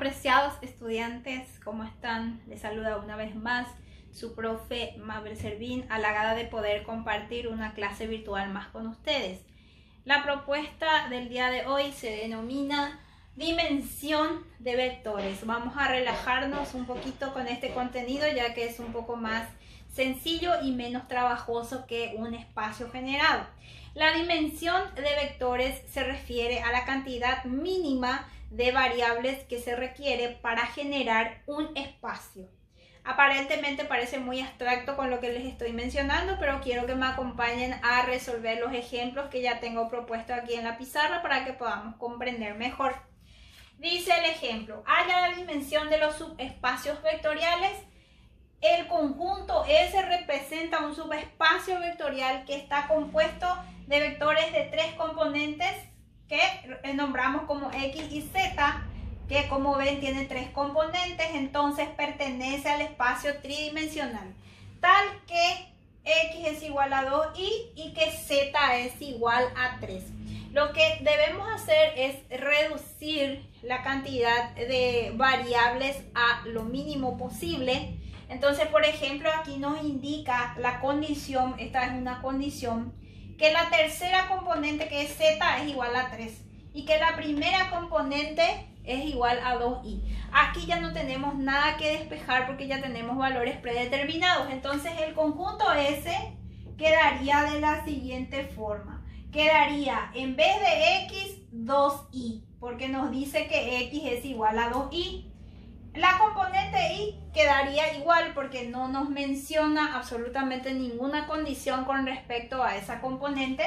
Apreciados estudiantes, ¿cómo están? Les saluda una vez más su profe Mabel Servín, halagada de poder compartir una clase virtual más con ustedes. La propuesta del día de hoy se denomina dimensión de vectores. Vamos a relajarnos un poquito con este contenido, ya que es un poco más sencillo y menos trabajoso que un espacio generado. La dimensión de vectores se refiere a la cantidad mínima de variables que se requiere para generar un espacio. Aparentemente parece muy abstracto con lo que les estoy mencionando, pero quiero que me acompañen a resolver los ejemplos que ya tengo propuesto aquí en la pizarra para que podamos comprender mejor. Dice el ejemplo: halla la dimensión de los subespacios vectoriales. El conjunto S representa un subespacio vectorial que está compuesto de vectores de tres componentes que nombramos como X y Z, que como ven tiene tres componentes, entonces pertenece al espacio tridimensional, tal que X es igual a 2i y que Z es igual a 3. Lo que debemos hacer es reducir la cantidad de variables a lo mínimo posible. Entonces, por ejemplo, aquí nos indica la condición, esta es una condición, que la tercera componente, que es Z, es igual a 3 y que la primera componente es igual a 2i. Aquí ya no tenemos nada que despejar porque ya tenemos valores predeterminados. Entonces el conjunto S quedaría de la siguiente forma. Quedaría, en vez de X, 2i, porque nos dice que X es igual a 2i. La componente y quedaría igual porque no nos menciona absolutamente ninguna condición con respecto a esa componente.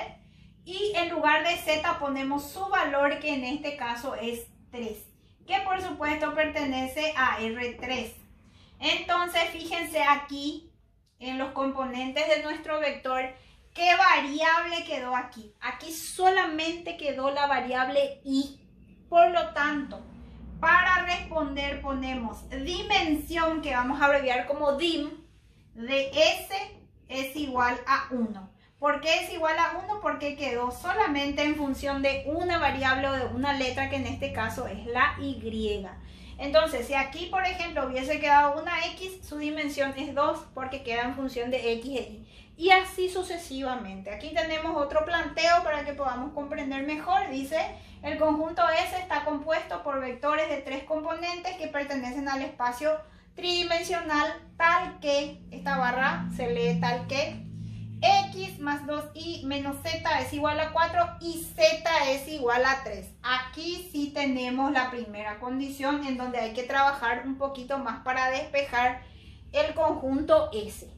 Y en lugar de Z ponemos su valor, que en este caso es 3, que por supuesto pertenece a R3. Entonces fíjense aquí en los componentes de nuestro vector qué variable quedó aquí. Aquí solamente quedó la variable y. Por lo tanto, para responder ponemos dimensión, que vamos a abreviar como dim, de S es igual a 1. ¿Por qué es igual a 1? Porque quedó solamente en función de una variable o de una letra, que en este caso es la Y. Entonces, si aquí, por ejemplo, hubiese quedado una X, su dimensión es 2 porque queda en función de X e Y. Y así sucesivamente. Aquí tenemos otro planteo para que podamos comprender mejor. Dice: el conjunto S está compuesto por vectores de tres componentes que pertenecen al espacio tridimensional, tal que, esta barra se lee tal que, X más 2i menos Z es igual a 4 y Z es igual a 3. Aquí sí tenemos la primera condición en donde hay que trabajar un poquito más para despejar el conjunto S.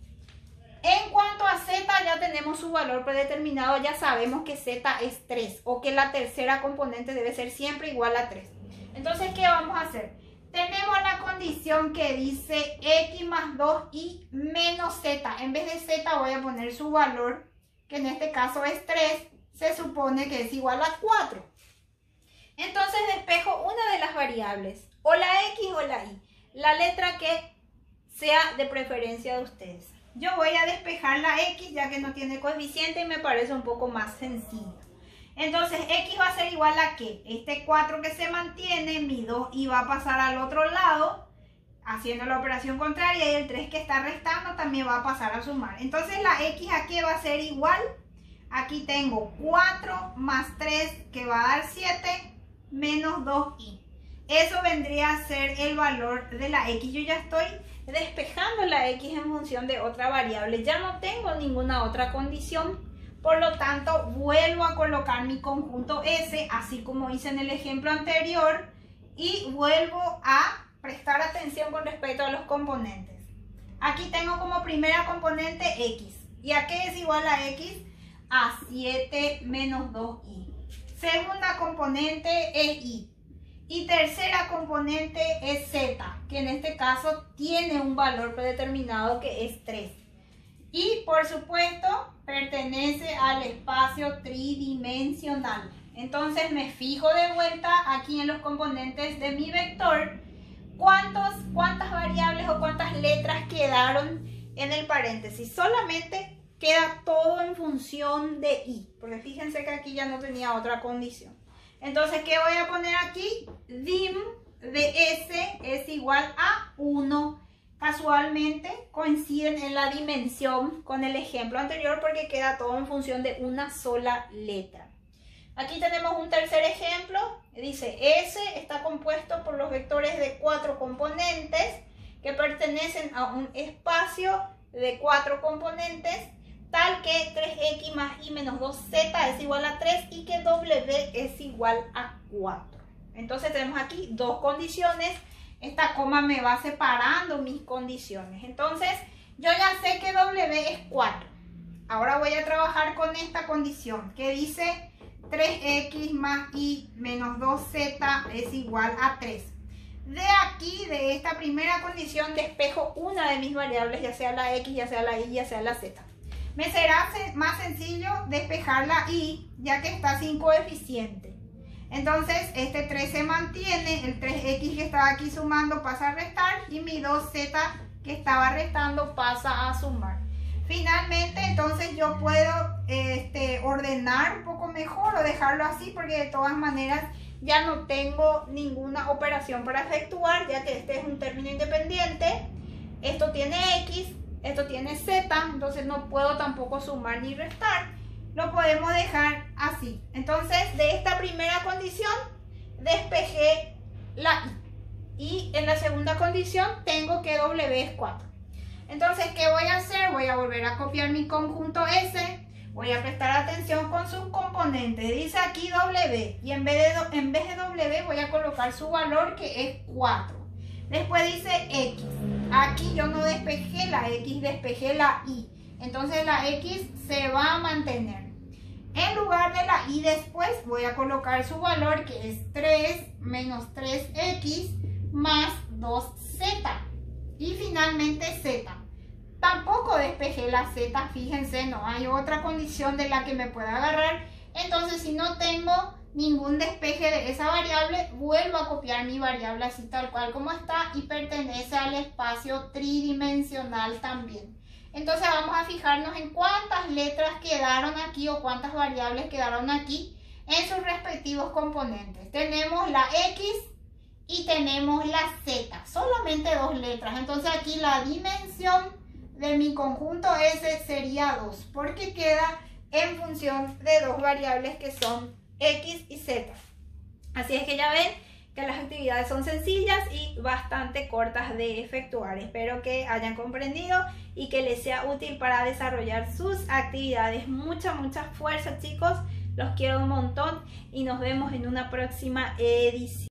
En cuanto a Z, ya tenemos su valor predeterminado, ya sabemos que Z es 3 o que la tercera componente debe ser siempre igual a 3. Entonces, ¿qué vamos a hacer? Tenemos la condición que dice X más 2i menos Z. En vez de Z voy a poner su valor, que en este caso es 3, se supone que es igual a 4. Entonces despejo una de las variables, o la X o la Y, la letra que sea de preferencia de ustedes. Yo voy a despejar la X ya que no tiene coeficiente y me parece un poco más sencillo. Entonces X va a ser igual a ¿qué? Este 4 que se mantiene, mi 2i va a pasar al otro lado, haciendo la operación contraria, y el 3 que está restando también va a pasar a sumar. Entonces la X aquí va a ser igual, aquí tengo 4 más 3 que va a dar 7 menos 2i. Eso vendría a ser el valor de la X. Yo ya estoy despejando la X en función de otra variable, ya no tengo ninguna otra condición. Por lo tanto, vuelvo a colocar mi conjunto S, así como hice en el ejemplo anterior, y vuelvo a prestar atención con respecto a los componentes. Aquí tengo como primera componente X. ¿Y a qué es igual a X? A 7 menos 2i. Segunda componente es Y. Y tercera componente es Z, que en este caso tiene un valor predeterminado que es 3. Y por supuesto pertenece al espacio tridimensional. Entonces me fijo de vuelta aquí en los componentes de mi vector cuántas variables o cuántas letras quedaron en el paréntesis. Solamente queda todo en función de Y, porque fíjense que aquí ya no tenía otra condición. Entonces, ¿qué voy a poner aquí? Dim de S igual a 1. Casualmente coinciden en la dimensión con el ejemplo anterior porque queda todo en función de una sola letra. Aquí tenemos un tercer ejemplo. Dice S está compuesto por los vectores de 4 componentes que pertenecen a un espacio de 4 componentes tal que 3x más y menos 2z es igual a 3 y que w es igual a 4. Entonces tenemos aquí dos condiciones. Esta coma me va separando mis condiciones. Entonces yo ya sé que w es 4. Ahora voy a trabajar con esta condición que dice 3x más y menos 2z es igual a 3. De aquí, de esta primera condición, despejo una de mis variables, ya sea la x, ya sea la y, ya sea la z. Me será más sencillo despejar la y, ya que está sin coeficiente. Entonces, este 3 se mantiene, el 3x que estaba aquí sumando pasa a restar y mi 2z que estaba restando pasa a sumar. Finalmente, entonces yo puedo ordenar un poco mejor o dejarlo así porque de todas maneras ya no tengo ninguna operación para efectuar, ya que este es un término independiente. Esto tiene x, esto tiene z, entonces no puedo tampoco sumar ni restar. Lo podemos dejar así. Entonces, de esta primera condición despejé la y en la segunda condición tengo que w es 4. Entonces, ¿qué voy a hacer? Voy a volver a copiar mi conjunto S. Voy a prestar atención con sus componentes. Dice aquí W. Y en vez de W voy a colocar su valor que es 4. Después dice X. Aquí yo no despejé la X, despejé la Y. Entonces la X se va a mantener. En lugar de la Y después voy a colocar su valor que es 3 menos 3X más 2Z. Y finalmente Z. Tampoco despejé la Z, fíjense, no hay otra condición de la que me pueda agarrar. Entonces, si no tengo ningún despeje de esa variable, vuelvo a copiar mi variable así tal cual como está y pertenece al espacio tridimensional también. Entonces, vamos a fijarnos en cuántas letras quedaron aquí o cuántas variables quedaron aquí en sus respectivos componentes. Tenemos la X y tenemos la Z, solamente dos letras. Entonces, aquí la dimensión de mi conjunto S sería 2, porque queda en función de dos variables que son X y Z. Así es que ya ven que las actividades son sencillas y bastante cortas de efectuar. Espero que hayan comprendido y que les sea útil para desarrollar sus actividades. Mucha fuerza, chicos. Los quiero un montón y nos vemos en una próxima edición.